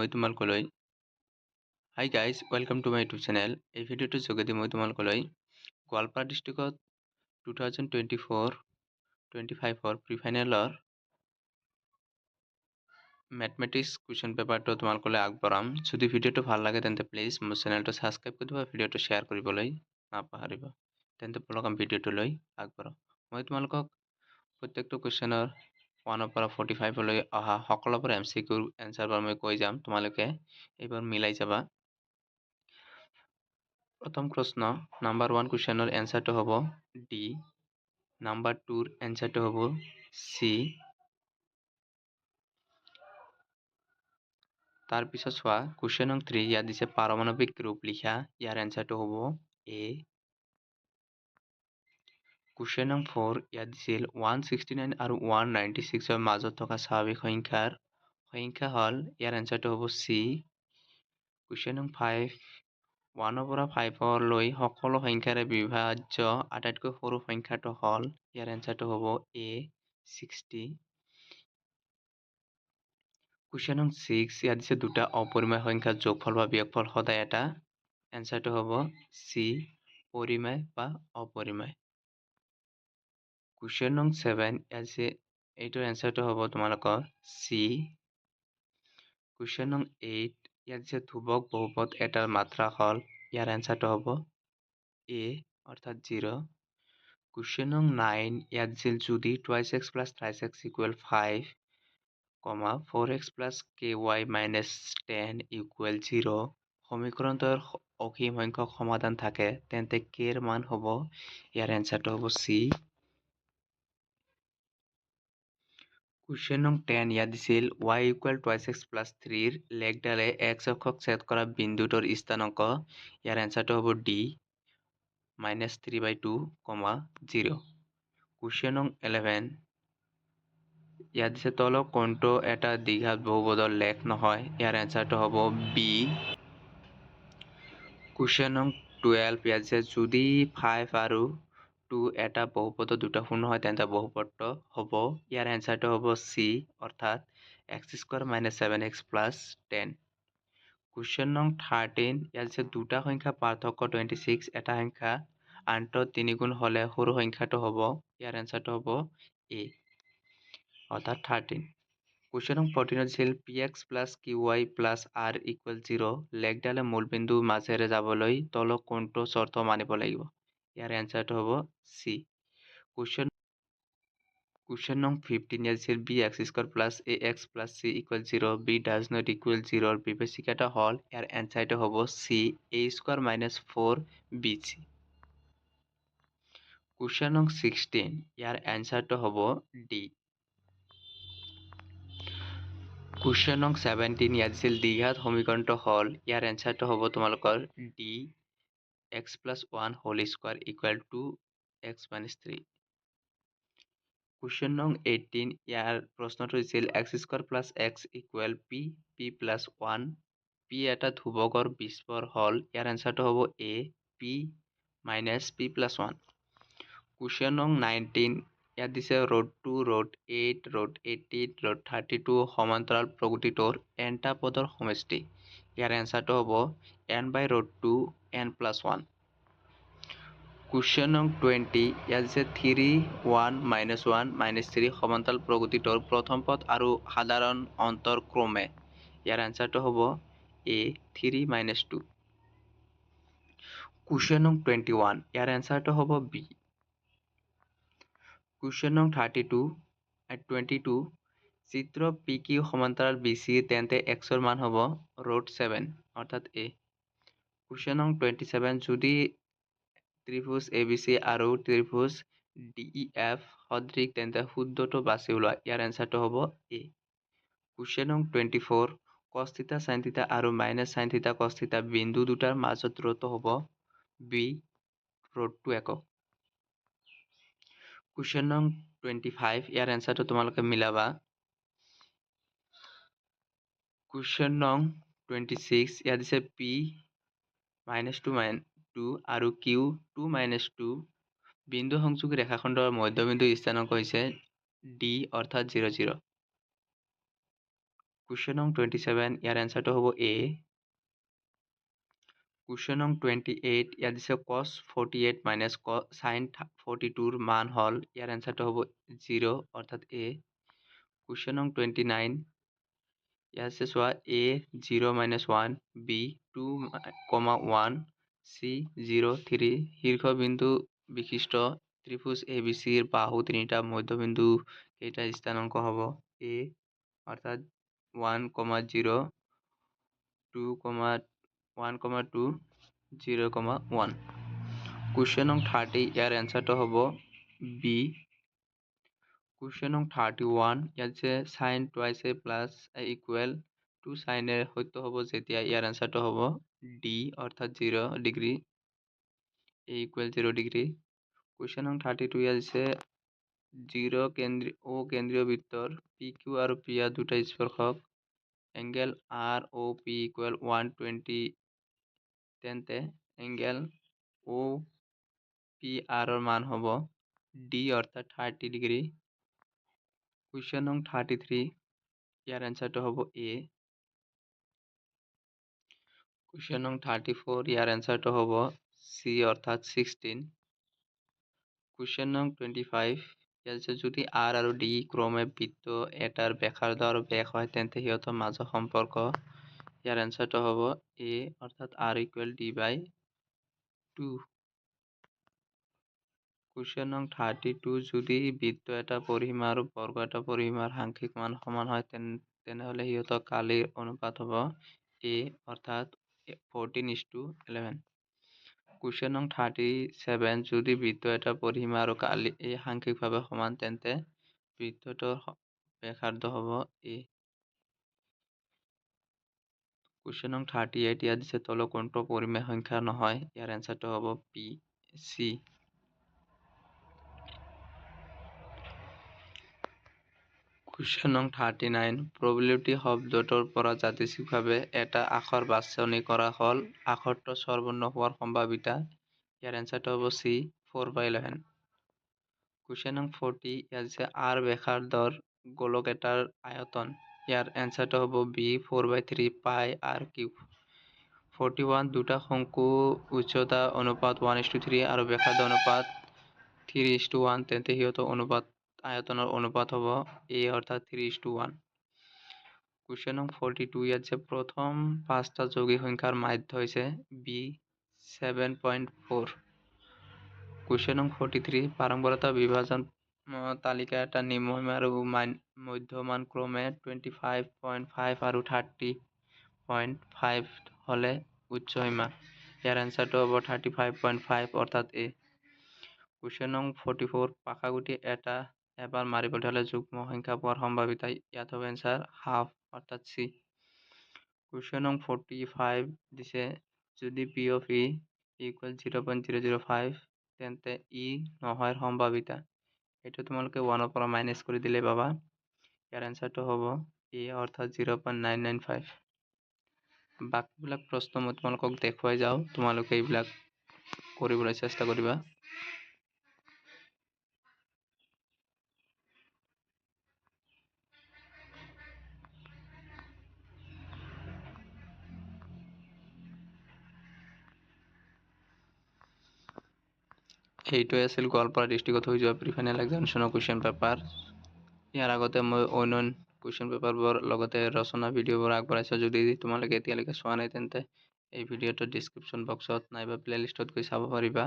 মই তোমালোকলৈ hi guys welcome to my YouTube channel. এই ভিডিঅ'টোৰ যোগেদি মই তোমালোকলৈ গোৱালপাৰা ডিষ্ট্ৰিক্টত 2024-25 প্ৰি ফাইনেলৰ মেথমেটিক্স কুৱেশ্যন পেপাৰটো তোমালোকলৈ আগবঢ়াম। যদি ভিডিঅ'টো ভাল লাগে তেন্তে প্লিজ মোৰ চেনেলটো ছাবস্ক্ৰাইব কৰি দিবা, ভিডিঅ'টো শ্বেয়াৰ কৰিবলৈ নাপাহৰিবা। তেন্তে বলক আমি ভিডিঅ'টোলৈ আগবঢ়াম। মই তোমালোকক প্ৰত্যেকটো কুৱেশ্যনৰ 1 পৰা 45 লৈ অহা সকলোবোৰ MCQ এনচাৰবোৰ মই কৈ যাম, তোমালোকে এইবাৰ মিলাই যাবা। প্ৰথম প্ৰশ্ন নাম্বাৰ 1 কুৱেশ্যনৰ এনচাৰটো হ'ব ডি, নাম্বাৰ 2ৰ এনচাৰটো হ'ব চি। তাৰপিছত চোৱা কুৱেশ্যন নং 3, ইয়াত দিছে পাৰমাণৱিক গ্ৰুপ লিখা, ইয়াৰ এনচাৰটো হ'ব এ। কুৱেশ্যন নং 4, ইয়াত দিছিল 169 আৰু 196ৰ মাজত থকা স্বাভাৱিক সংখ্যা হ'ল, ইয়াৰ এনচাৰটো হ'ব চি। কুৱেশ্যন নং 5, 1 পৰা 5 লৈ সকলো সংখ্যাৰে বিভাজ্য আটাইতকৈ সৰু সংখ্যাটো হ'ল, ইয়াৰ এনচাৰটো হ'ব এ 60। কুৱেশ্যন নং 6, ইয়াত দিছে দুটা অপৰিমেয় সংখ্যাৰ যোগফল বা বিয়োগফল সদায় এটা, এনচাৰটো হ'ব চি পৰিমেয় বা অপৰিমেয়। কুৱেশ্যন নং 7, ইয়াত দিছে এইটোৰ এনচাৰটো হ'ব তোমালোকৰ চি। কুৱেশ্যন নং 8, ইয়াত দিছে ধ্ৰুৱক বহুপদ এটাৰ মাত্ৰা হ'ল, ইয়াৰ এনচাৰটো হ'ব এ অৰ্থাৎ 0। কুৱেশ্যন নং 9, ইয়াত দিছিল যদি 2x + 3x = 5, 4x + ky - 10 = 0 সমীকৰণটোৰ অসীম সংখ্যক সমাধান থাকে, তেন্তে k ৰ মান হ'ব, ইয়াৰ এনচাৰটো হ'ব চি। কুৱেশ্যন নং 10, ইয়াত দিছিল y = 2x + 3ৰ লেখডালে x অক্ষক ছেদ কৰা বিন্দুটোৰ স্থানাংক, ইয়াৰ এনচাৰটো হ'ব ডি -3/2, 0। কুৱেশ্যন নং 11, ইয়াত দিছে তলৰ কোনটো এটা দ্বিঘাত বহুপদৰ লেখ নহয়, ইয়াৰ এনচাৰটো হ'ব বি। কুৱেশ্যন নং 12, ইয়াত দিছে যদি 5 আৰু 2 এটা বহুপদৰ দুটা শূন্য হয় তেন্তে বহুপদটো হ'ব, ইয়াৰ এনচাৰটো হ'ব চি অৰ্থাৎ x² - 7x + 10। কুৱেশ্যন নং 13, ইয়াত দিছে দুটা সংখ্যাৰ পাৰ্থক্য 26, এটা সংখ্যা আনটোৰ 3 গুণ হ'লে সৰু সংখ্যাটো হ'ব, ইয়াৰ এনচাৰটো হ'ব এ অৰ্থাৎ 13। কুৱেশ্যন নং 14 দিছিল px + qy + r = 0 লেখডালে মূলবিন্দুৰ মাজেৰে যাবলৈ তলৰ কোনটো চৰ্ত মানিব লাগিব, ইয়াৰ এনচাৰটো হ'ব চি। কুৱেশ্যন নং 15, ইয়াত দিছিল bx² + ax + c = 0 b does not equal 0 ৰ বিপৰীতটা হ'ল, ইয়াৰ এনচাৰটো হ'ব চি a² - 4bc। কুৱেশ্যন নং 16, ইয়াৰ এনচাৰটো হ'ব ডি। কুৱেশ্যন নং 17, ইয়াত দিছিল দ্বিঘাত সমীকৰণটো হ'ল, ইয়াৰ এনচাৰটো হ'ব তোমালোকৰ ডি x + 1² = 2x - 3। কুৱেশ্যন নং 18, ইয়াৰ প্ৰশ্নটো দিছিল x² + x = p, p + 1, p এটা ধ্ৰুৱকৰ বিস্ফোৰ হ'ল, ইয়াৰ এনচাৰটো হ'ব এ p - p + 1। কুৱেশ্যন নং 19, ইয়াত দিছে √2, √8, √18, √32 সমান্তৰাল প্ৰগতিটোৰ nটা পদৰ সমষ্টি, ইয়াৰ এনচাৰটো হ'ব n/√2 n + 1। কুৱেশ্যন নং 20, ইয়াত দিছে 3, 1, -1, -3 সমান্তৰাল প্ৰগতিটোৰ প্ৰথম পদ আৰু সাধাৰণ অন্তৰ ক্ৰমে, ইয়াৰ এনচাৰটো হ'ব এ 3 - 2। কুৱেশ্যন নং 21, ইয়াৰ এনচাৰটো হ'ব বি। কুৱেশ্যন নং 22, চিত্ৰ PQ সমান্তৰাল BC তেন্তে x ৰ মান হ'ব √7 অৰ্থাৎ এ। কুৱেশ্যন নং 27, যদি ত্ৰিভুজ ABC আৰু ত্ৰিভুজ DEF সদৃশ তেন্তে শুদ্ধটো বাছি ওলোৱা, ইয়াৰ এনচাৰটো হ'ব এ। কুৱেশ্যন নং 24, cos θ sin θ আৰু -sin θ cos θ বিন্দু দুটাৰ মাজত দূৰত্ব হ'ব বি √2 একক। কুৱেশ্যন নং 25, ইয়াৰ এনচাৰটো তোমালোকে মিলাবা। কুৱেশ্যন নং 26, ইয়াত দিছে p -2 আৰু q 2 - 2 বিন্দু সংযোগী ৰেখাখণ্ডৰ মধ্যবিন্দু স্থানাংক হৈছে ডি অৰ্থাৎ 0, 0। কুৱেশ্যন নং 27 ইয়াৰ এনচাৰটো হ'ব A। কুৱেশ্যন নং 28 ইয়াত দিছে cos 48 মাইনাছ sin 42ৰ মান হ'ল, ইয়াৰ এনচাৰটো হ'ব 0 অৰ্থাৎ A। কুৱেশ্যন নং 29 ইয়াত আছে চোৱা A 0 minus 1, B 2, 1, C 0, 3 শীৰ্ষবিন্দু বিশিষ্ট ত্ৰিভুজ ABCৰ বাহু তিনিটা মধ্যবিন্দু কেইটা স্থানাংক হ'ব? A অৰ্থাৎ 1, 0, 2, 1, 2, 0, 1। কুৱেশ্যন নং 30 ইয়াৰ এনচাৰটো হ'ব B। কুৱেশ্যন নং 31 ইয়াত যে sin twice a plus a equal to sin a সত্য হ'ব যেতিয়া ইয়াৰ এনচাৰটো হ'ব D অৰ্থাৎ 0 degree, a equal 0 degree. Question নং 32 ইয়াত দিছে O কেন্দ্ৰীয় বৃত্তৰ PQ আৰু PR দুটা স্পৰ্শক এংগেল ROP equal 120, তেন্তে এংগেল OPR ৰ মান হ'ব D অৰ্থাৎ 30 ডিগ্ৰী। কুৱেশ্যন নং 33 ইয়াৰ এনচাৰটো হ'ব A। কুৱেশ্যন নং 34 ইয়াৰ এনচাৰটো হ'ব C অৰ্থাৎ 16। কুৱেশ্যন নং 25 ইয়াত আছে যদি R আৰু D ক্ৰমে বৃত্ত এটাৰ ব্যাসাৰ্ধ আৰু ব্যাস হয় তেন্তে সিহঁতৰ মাজৰ সম্পৰ্ক, ইয়াৰ এনচাৰটো হ'ব A অৰ্থাৎ R equal D by 2। Question নং 32 যদি বৃত্ত এটা পৰিসীমা আৰু বৰ্গ এটা পৰিসীমাৰ সাংখ্যিক মান সমান হয় তেনেহ'লে সিহঁতৰ কালিৰ অনুপাত হ'ব A অৰ্থাৎ 14:11। কুৱেশ্যন নং 37 যদি বৃত্ত এটা পৰিসীমা আৰু কালি সাংখ্যিকভাৱে সমান তেন্তে বৃত্তটোৰ ব্যাসাৰ্ধ হ'ব A। কুৱেশ্যন নং 38 ইয়াত দিছে তলৰ কোনটো পৰিমেয় সংখ্যা নহয়, ইয়াৰ এনচাৰটো হ'ব B, C। কুৱেশ্যন নং 39 probability শব্দটোৰ পৰা যাদৃচ্ছিকভাৱে এটা আখৰ বাছনি কৰা হ'ল, আখৰটো স্বৰবৰ্ণ হোৱাৰ সম্ভাৱিতা, ইয়াৰ এনচাৰটো হ'ব C 4/11। কুৱেশ্যন নং 40 ইয়াত যে R ব্যাসাৰ্ধৰ গোলক এটাৰ আয়তন, ইয়াৰ এনচাৰটো হ'ব B 4/3 pi r³ 41 দুটা শংকু উচ্চতা অনুপাত 1:3 আৰু ব্যাসাৰ্ধ অনুপাত 3:1 তেন্তে সিহঁতৰ আয়তনৰ অনুপাত হ'ব A অৰ্থাৎ 3:1। কুৱেশ্যন নং 42 ইয়াত যে প্ৰথম 5টা যৌগিক সংখ্যাৰ মাধ্য হৈছে B 7.4। কুৱেশ্যন নং 43 প্ৰাৰম্ভিকতা বিভাজন তালিকা এটা নিম্নসীমা আৰু মধ্যমান ক্ৰমে 25.5 আৰু 30.5 হ'লে উচ্চ সীমা, ইয়াৰ এনচাৰটো হ'ব 35.5 অৰ্থাৎ A। কুৱেশ্যন নং 44 পাশাগুটি এটা এবাৰ মাৰিবলৈ হ'লে যুগ্ম সংখ্যা পোৱাৰ সম্ভাৱিতা, ইয়াত হ'ব এনচাৰ হাফ অৰ্থাৎ C। কুৱেশ্যন নং 45 দিছে যদি P of E equal 0.005 তেন্তে ই নহয় সম্ভাৱিতা, এইটো তোমালোকে 1ৰ পৰা মাইনাছ কৰি দিলে পাবা, ইয়াৰ এনচাৰটো হ'ব A অৰ্থাৎ 0.995। বাকীবিলাক প্ৰশ্ন মই তোমালোকক দেখুৱাই যাওঁ, তোমালোকে এইবিলাক কৰিবলৈ চেষ্টা কৰিবা। এইটোৱে আছিল গোৱালপাৰা ডিষ্ট্ৰিক্টত হৈ যোৱা প্ৰি-ফাইনেল এক্সামিনেশ্যনৰ কুৱেশ্যন পেপাৰ। ইয়াৰ আগতে মই অন্য কুৱেশ্যন পেপাৰবোৰ লগতে ৰচনা ভিডিঅ'বোৰ আগবঢ়াইছোঁ, যদি তোমালোকে এতিয়ালৈকে চোৱা নাই তেন্তে এই ভিডিঅ'টো ডিছক্ৰিপশ্যন বক্সত নাইবা প্লেলিষ্টত গৈ চাব পাৰিবা।